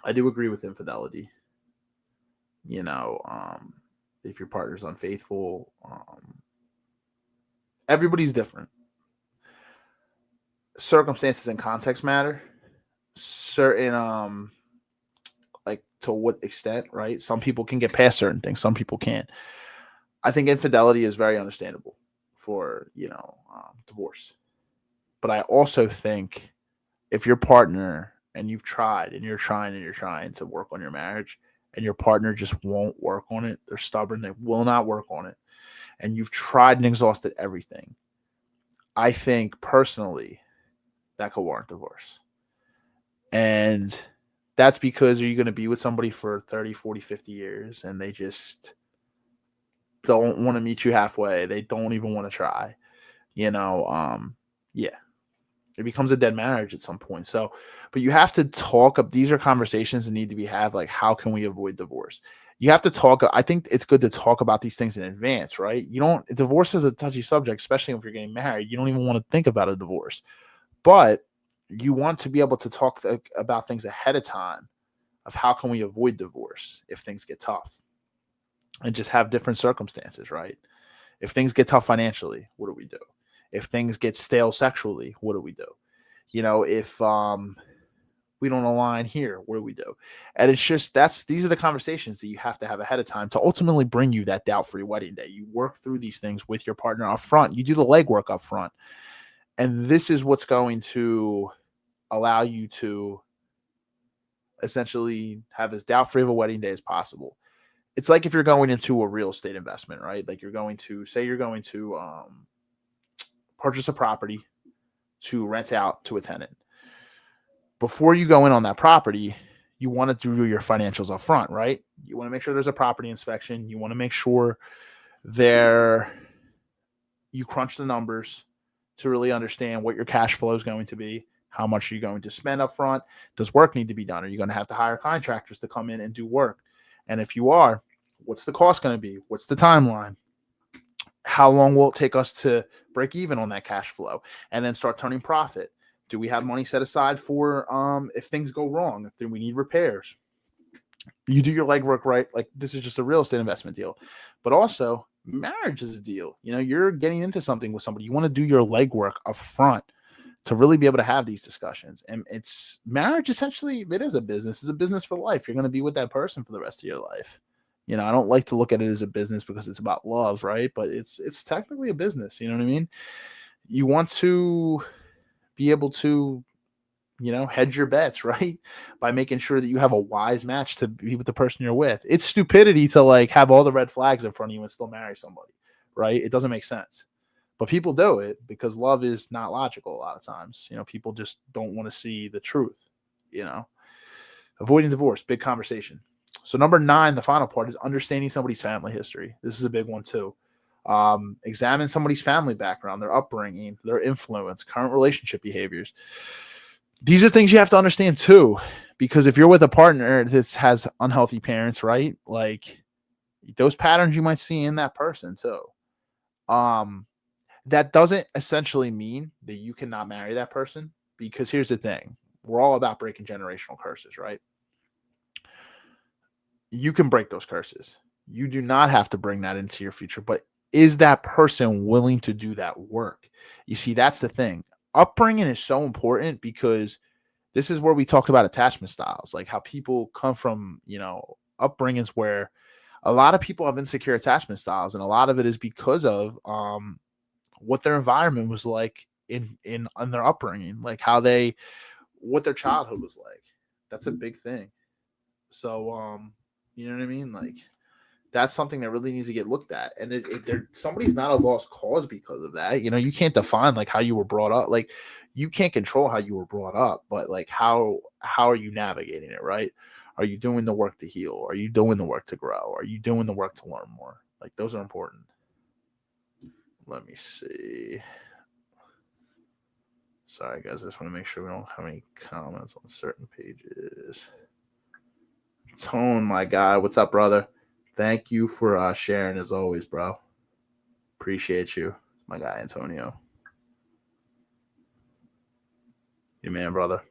I do agree with infidelity. You know, if your partner's unfaithful, everybody's different. Circumstances and context matter. Certain, like to what extent, right? Some people can get past certain things, some people can't. I think infidelity is very understandable for, divorce. But I also think if your partner, and you've tried and you're trying and you're trying to work on your marriage, and your partner just won't work on it, they're stubborn, they will not work on it, and you've tried and exhausted everything, I think personally that could warrant divorce. And that's because, are you going to be with somebody for 30, 40, 50 years and they just don't want to meet you halfway? They don't even want to try. Yeah, it becomes a dead marriage at some point. So, but you have to talk up. These are conversations that need to be had. Like, how can we avoid divorce? You have to talk. I think it's good to talk about these things in advance, right? Divorce is a touchy subject, especially if you're getting married. You don't even want to think about a divorce, but you want to be able to talk about things ahead of time of how can we avoid divorce if things get tough, and just have different circumstances, right? If things get tough financially, what do we do? If things get stale sexually, what do we do? If we don't align here, what do we do? And it's just, these are the conversations that you have to have ahead of time to ultimately bring you that doubt-free wedding day. You work through these things with your partner up front. You do the legwork up front. And this is what's going to allow you to essentially have as doubt-free of a wedding day as possible. It's like if you're going into a real estate investment, right? Like you're going to purchase a property to rent out to a tenant. Before you go in on that property, you want to do your financials up front, right? You want to make sure there's a property inspection. You want to make sure you crunch the numbers to really understand what your cash flow is going to be. How much are you going to spend up front? Does work need to be done? Are you going to have to hire contractors to come in and do work? And if you are, what's the cost going to be? What's the timeline? How long will it take us to break even on that cash flow and then start turning profit? Do we have money set aside for if things go wrong, if we need repairs? You do your legwork right. Like, this is just a real estate investment deal, but also marriage is a deal. You're getting into something with somebody. You want to do your legwork up front to really be able to have these discussions. And it's marriage, essentially, it is a business. It's a business for life. You're going to be with that person for the rest of your life. I don't like to look at it as a business because it's about love, right? But it's technically a business. You know what I mean? You want to be able to, hedge your bets, right? By making sure that you have a wise match to be with the person you're with. It's stupidity to have all the red flags in front of you and still marry somebody, right? It doesn't make sense. But people do it because love is not logical a lot of times. People just don't want to see the truth, Avoiding divorce, big conversation. So number 9, the final part, is understanding somebody's family history. This is a big one too. Examine somebody's family background, their upbringing, their influence, current relationship behaviors. These are things you have to understand too, because if you're with a partner that has unhealthy parents, right? Like, those patterns you might see in that person too. That doesn't essentially mean that you cannot marry that person, because here's the thing. We're all about breaking generational curses, right? You can break those curses. You do not have to bring that into your future, but is that person willing to do that work? You see, that's the thing. Upbringing is so important, because this is where we talked about attachment styles, like how people come from, upbringings where a lot of people have insecure attachment styles. And a lot of it is because of what their environment was like in their upbringing, like what their childhood was like. That's a big thing. So, you know what I mean? Like, that's something that really needs to get looked at. And somebody's not a lost cause because of that. You can't define how you were brought up. Like, you can't control how you were brought up, but how are you navigating it, right? Are you doing the work to heal? Are you doing the work to grow? Are you doing the work to learn more? Like, those are important. Let me see. Sorry, guys. I just want to make sure we don't have any comments on certain pages. Tone, my guy. What's up, brother? Thank you for sharing as always, bro. Appreciate you. My guy, Antonio. You man, brother.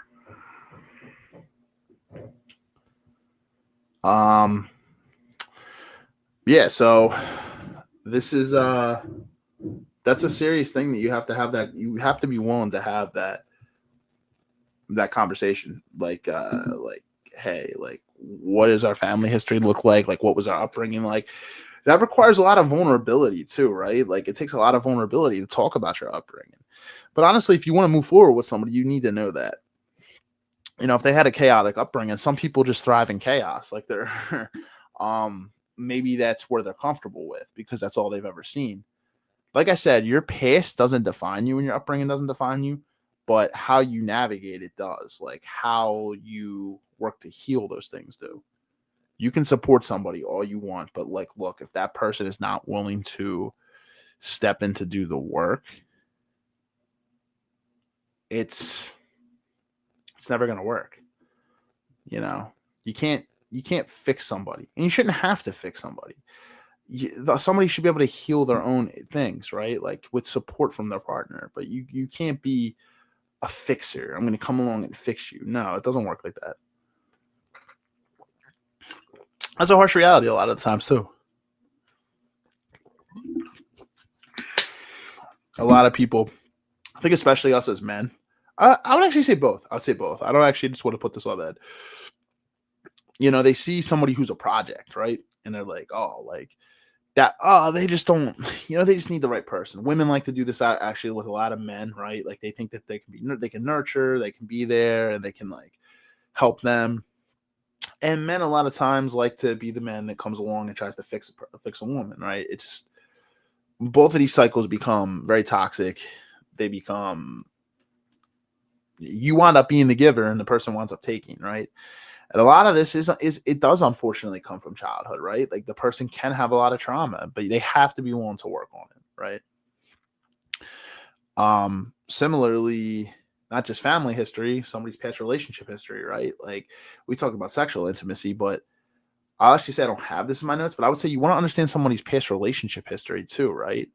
Yeah, so this is that's a serious thing that you have to have, that you have to be willing to have that conversation. Like, hey, like, what does our family history look like? Like, what was our upbringing like? That requires a lot of vulnerability too, right? Like, it takes a lot of vulnerability to talk about your upbringing. But honestly, if you want to move forward with somebody, you need to know that, if they had a chaotic upbringing, some people just thrive in chaos. Like, they're maybe that's where they're comfortable with, because that's all they've ever seen. Like I said, your past doesn't define you and your upbringing doesn't define you, but how you navigate it does. Like, how you work to heal those things do. You can support somebody all you want, but like, look, if that person is not willing to step in to do the work, it's never going to work. You can't fix somebody, and you shouldn't have to fix somebody. Somebody should be able to heal their own things, right? Like, with support from their partner. But you can't be a fixer. I'm going to come along and fix you. No, it doesn't work like that. That's a harsh reality a lot of the times too. A lot of people, I think, especially us as men, I would actually say both. I would say both. I don't actually just want to put this on that. They see somebody who's a project, right? And they're like, oh, like that. Oh, they just don't, they just need the right person. Women like to do this actually with a lot of men, right? Like, they think that they can nurture, they can be there, and they can like help them. And men a lot of times like to be the man that comes along and tries to fix a woman, right? It's just, both of these cycles become very toxic. They become, you wind up being the giver and the person winds up taking, right? And a lot of this is it does unfortunately come from childhood, right? Like, the person can have a lot of trauma, but they have to be willing to work on it, right? Similarly, not just family history, somebody's past relationship history, right? Like, we talk about sexual intimacy, but I'll actually say I don't have this in my notes, but I would say you want to understand somebody's past relationship history too, right?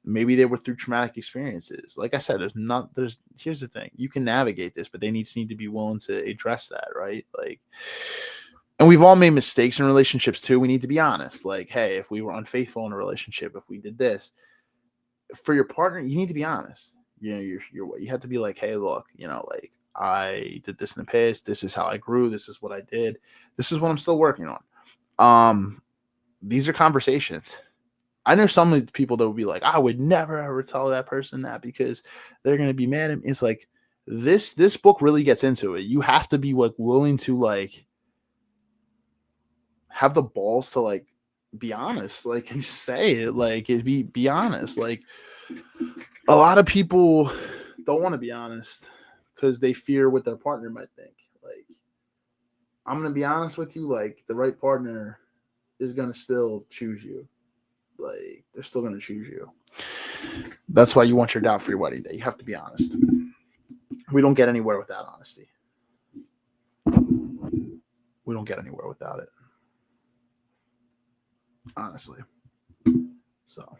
Maybe they were through traumatic experiences. Like I said, here's the thing. You can navigate this, but they need to be willing to address that, right? Like, and we've all made mistakes in relationships too. We need to be honest. Like, hey, if we were unfaithful in a relationship, if we did this for your partner, you need to be honest. You have to be like, hey, look, like, I did this in the past. This is how I grew. This is what I did. This is what I'm still working on. These are conversations. I know some people that would be like, I would never ever tell that person that because they're going to be mad at me. It's like, this book really gets into it. You have to be like willing to like have the balls to like be honest, like, and say it, like, be honest. Like, a lot of people don't want to be honest because they fear what their partner might think. Like, I'm going to be honest with you, like, the right partner is going to still choose you. Like, they're still going to choose you. That's why you want your dot for your wedding day. You have to be honest. We don't get anywhere without honesty. We don't get anywhere without it. Honestly. So.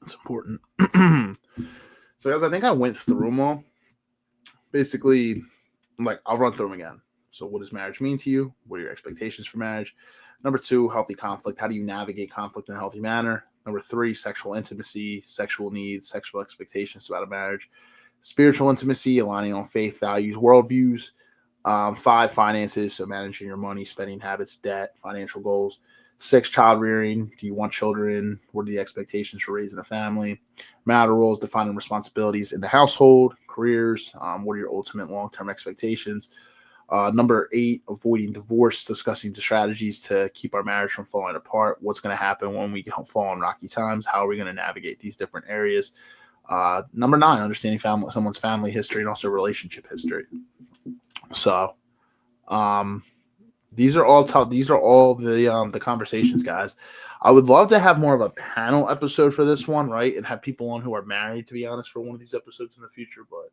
It's important. So, guys, I think I went through them all. Basically, I'll run through them again. So, what does marriage mean to you? What are your expectations for marriage? Number 2, healthy conflict. How do you navigate conflict in a healthy manner? Number 3, sexual intimacy, sexual needs, sexual expectations about a marriage. Spiritual intimacy, aligning on faith, values, worldviews. 5, finances, so managing your money, spending habits, debt, financial goals. 6, child rearing. Do you want children? What are the expectations for raising a family? Marital roles, defining responsibilities in the household, careers. What are your ultimate long-term expectations? Number 8, avoiding divorce, discussing the strategies to keep our marriage from falling apart. What's going to happen when we fall in rocky times? How are we going to navigate these different areas? Number 9, understanding someone's family history and also relationship history. So, these are all the conversations, guys. I would love to have more of a panel episode for this one, right? And have people on who are married, to be honest, for one of these episodes in the future. But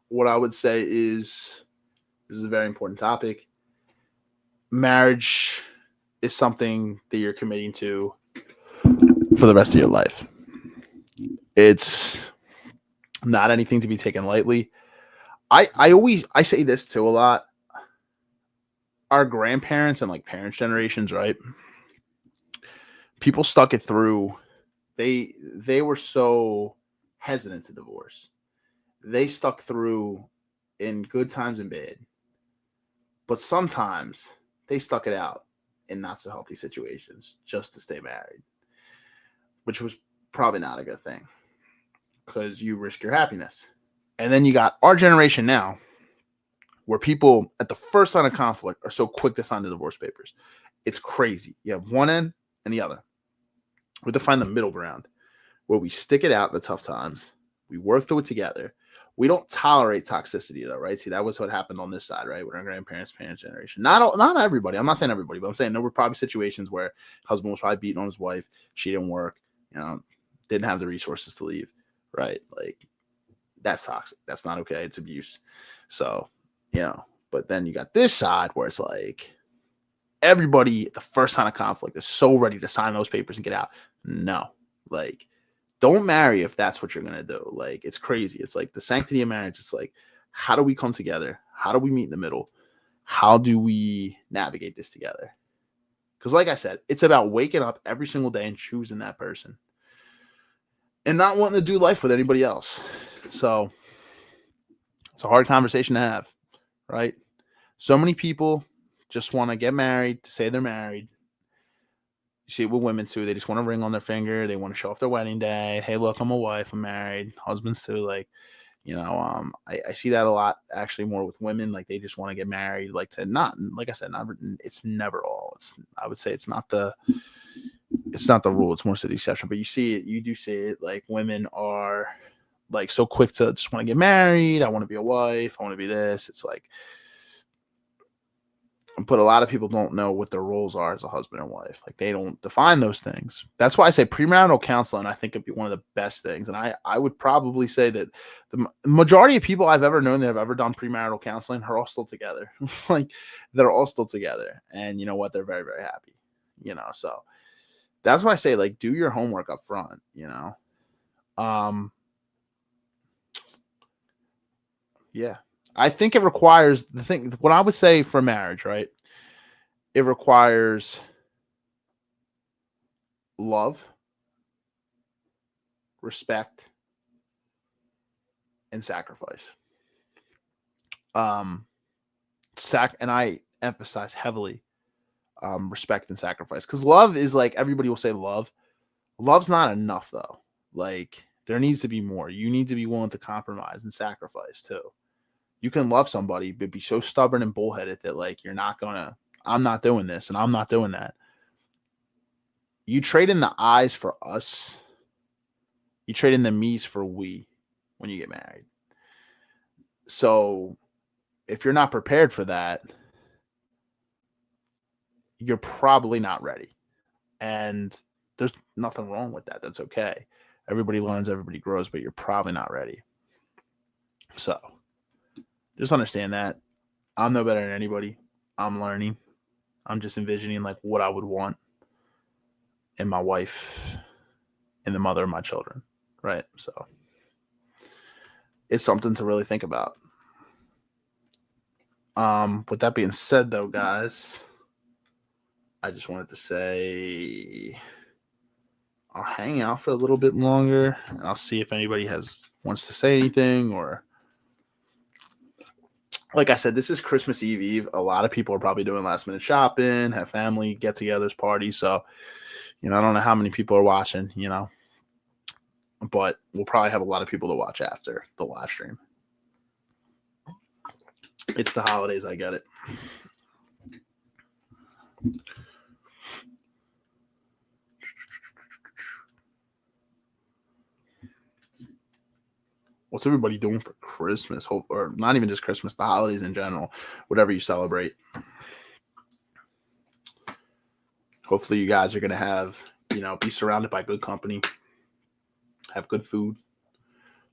what I would say is This is a very important topic. Marriage is something that you're committing to for the rest of your life. It's not anything to be taken lightly. I say this too a lot. Our grandparents and like parents' generations, right? People stuck it through. They were so hesitant to divorce. They stuck through in good times and bad. But sometimes they stuck it out in not so healthy situations just to stay married, which was probably not a good thing because you risk your happiness. And then you got our generation now where people at the first sign of conflict are so quick to sign the divorce papers. It's crazy. You have one end and the other. We have to find the middle ground where we stick it out in the tough times. We work through it together. We don't tolerate toxicity though, right? See, that was what happened on this side, right? With our grandparents, parents' generation. Not everybody. I'm not saying everybody, but I'm saying there were probably situations where husband was probably beating on his wife. She didn't work, didn't have the resources to leave, right? Like that's toxic. That's not okay. It's abuse. So, but then you got this side where it's like everybody at the first sign of conflict is so ready to sign those papers and get out. No, like don't marry if that's what you're going to do. Like, it's crazy. It's like the sanctity of marriage. It's like, how do we come together? How do we meet in the middle? How do we navigate this together? Because like I said, it's about waking up every single day and choosing that person and not wanting to do life with anybody else. So it's a hard conversation to have, right? So many people just want to get married to say they're married. You see it with women too. They just want a ring on their finger. They want to show off their wedding day. Hey, look, I'm a wife. I'm married. Husbands too. Like, I see that a lot actually more with women. Like they just want to get married. Like to not, like I said, not, it's never all. I would say it's not the rule. It's more so the exception. But you do see it. Like women are like so quick to just want to get married. I want to be a wife. I want to be this. It's like, but a lot of people don't know what their roles are as a husband and wife. Like they don't define those things. That's why I say premarital counseling, I think would be one of the best things. And I would probably say that the majority of people I've ever known that have ever done premarital counseling are all still together. Like they're all still together. And you know what? They're very, very happy, so that's why I say like, do your homework up front, yeah. I think it requires what I would say for marriage, right? It requires love, respect, and sacrifice. And I emphasize heavily respect and sacrifice because love is like everybody will say love. Love's not enough though. Like there needs to be more. You need to be willing to compromise and sacrifice too. You can love somebody, but be so stubborn and bullheaded that like I'm not doing this and I'm not doing that. You trade in the I's for us. You trade in the me's for we when you get married. So if you're not prepared for that, you're probably not ready. And there's nothing wrong with that. That's okay. Everybody learns, everybody grows, but you're probably not ready. So just understand that I'm no better than anybody. I'm learning. I'm just envisioning like what I would want in my wife and the mother of my children. Right. So it's something to really think about. With that being said though, guys, I just wanted to say I'll hang out for a little bit longer and I'll see if anybody wants to say anything or like I said, this is Christmas Eve. A lot of people are probably doing last minute shopping, have family get-togethers, parties. So, I don't know how many people are watching, but we'll probably have a lot of people to watch after the live stream. It's the holidays. I get it. What's everybody doing for Christmas? Or not even just Christmas, the holidays in general, whatever you celebrate. Hopefully you guys are going to have, be surrounded by good company, have good food.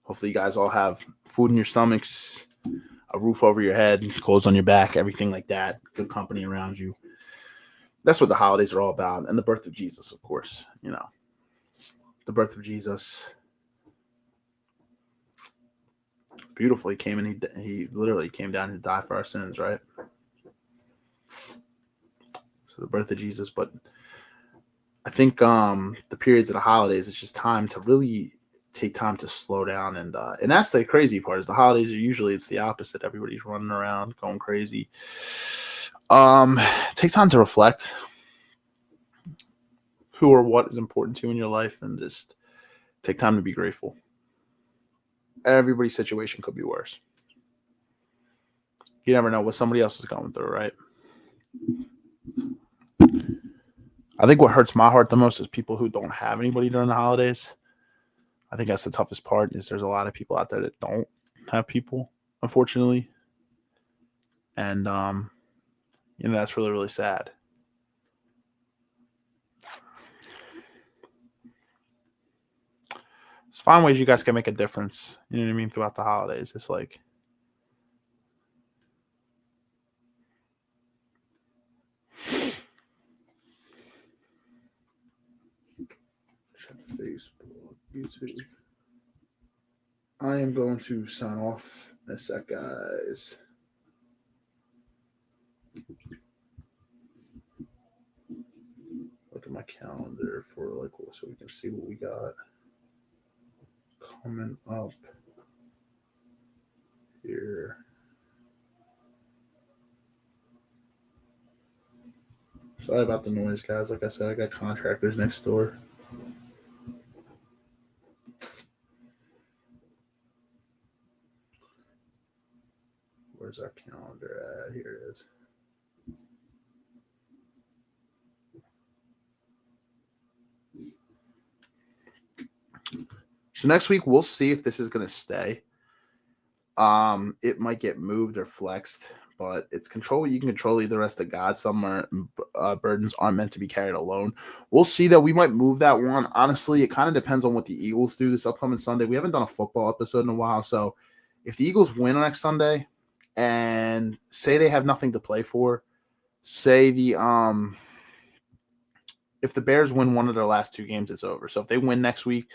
Hopefully you guys all have food in your stomachs, a roof over your head, clothes on your back, everything like that, good company around you. That's what the holidays are all about. And the birth of Jesus, of course, the birth of Jesus. Beautiful. He came and he literally came down to die for our sins, right? So the birth of Jesus. But I think the periods of the holidays, it's just time to really take time to slow down. And that's the crazy part is the holidays are usually it's the opposite. Everybody's running around, going crazy. Take time to reflect who or what is important to you in your life and just take time to be grateful. Everybody's situation could be worse. You never know what somebody else is going through, right? I think what hurts my heart the most is people who don't have anybody during the holidays. I think that's the toughest part is there's a lot of people out there that don't have people, unfortunately. And, that's really, really sad. There's fine ways you guys can make a difference, you know what I mean, throughout the holidays. It's like, Facebook, YouTube. I am going to sign off in a sec, guys. Look at my calendar for so we can see what we got coming up here. Sorry about the noise, guys. Like I said, I got contractors next door. Where's our calendar at? Here it is. So next week, we'll see if this is going to stay. It might get moved or flexed, but it's control. You can control the rest of God. Some burdens aren't meant to be carried alone. We'll see that we might move that one. Honestly, it kind of depends on what the Eagles do this upcoming Sunday. We haven't done a football episode in a while. So if the Eagles win next Sunday and say they have nothing to play for, say if the Bears win one of their last two games, it's over. So if they win next week,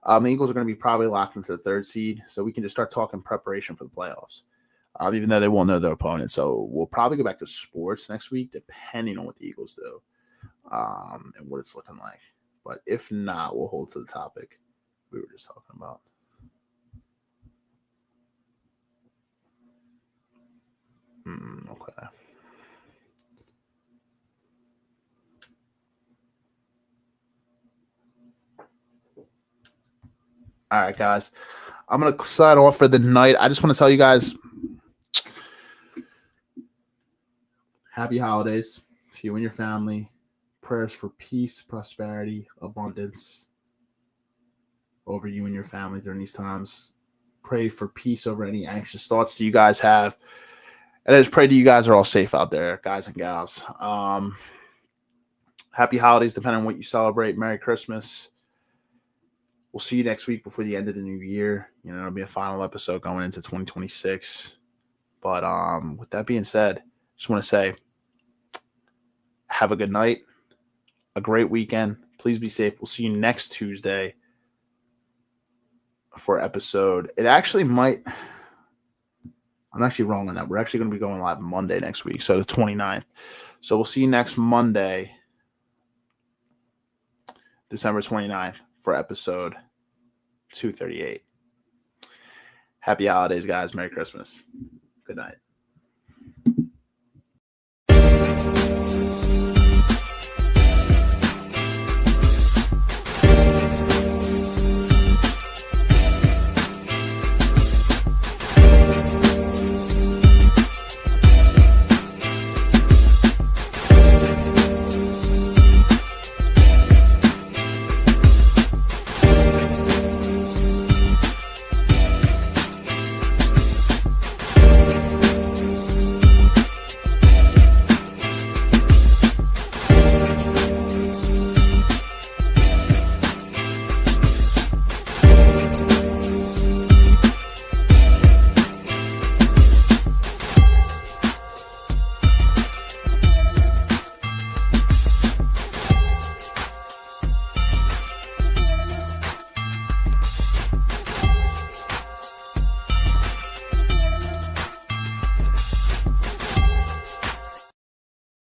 the Eagles are going to be probably locked into the third seed, so we can just start talking preparation for the playoffs, even though they won't know their opponent. So we'll probably go back to sports next week, depending on what the Eagles do and what it's looking like. But if not, we'll hold to the topic we were just talking about. Okay. All right, guys. I'm going to sign off for the night. I just want to tell you guys, happy holidays to you and your family. Prayers for peace, prosperity, abundance over you and your family during these times. Pray for peace over any anxious thoughts that you guys have. And I just pray that you guys are all safe out there, guys and gals. Happy holidays, depending on what you celebrate. Merry Christmas. We'll see you next week before the end of the new year. It'll be a final episode going into 2026. But with that being said, just want to say, have a good night, a great weekend. Please be safe. We'll see you next Tuesday for episode. It actually might. I'm actually wrong on that. We're actually going to be going live Monday next week, so the 29th. So we'll see you next Monday, December 29th, for episode 238. Happy holidays, guys. Merry Christmas. Good night.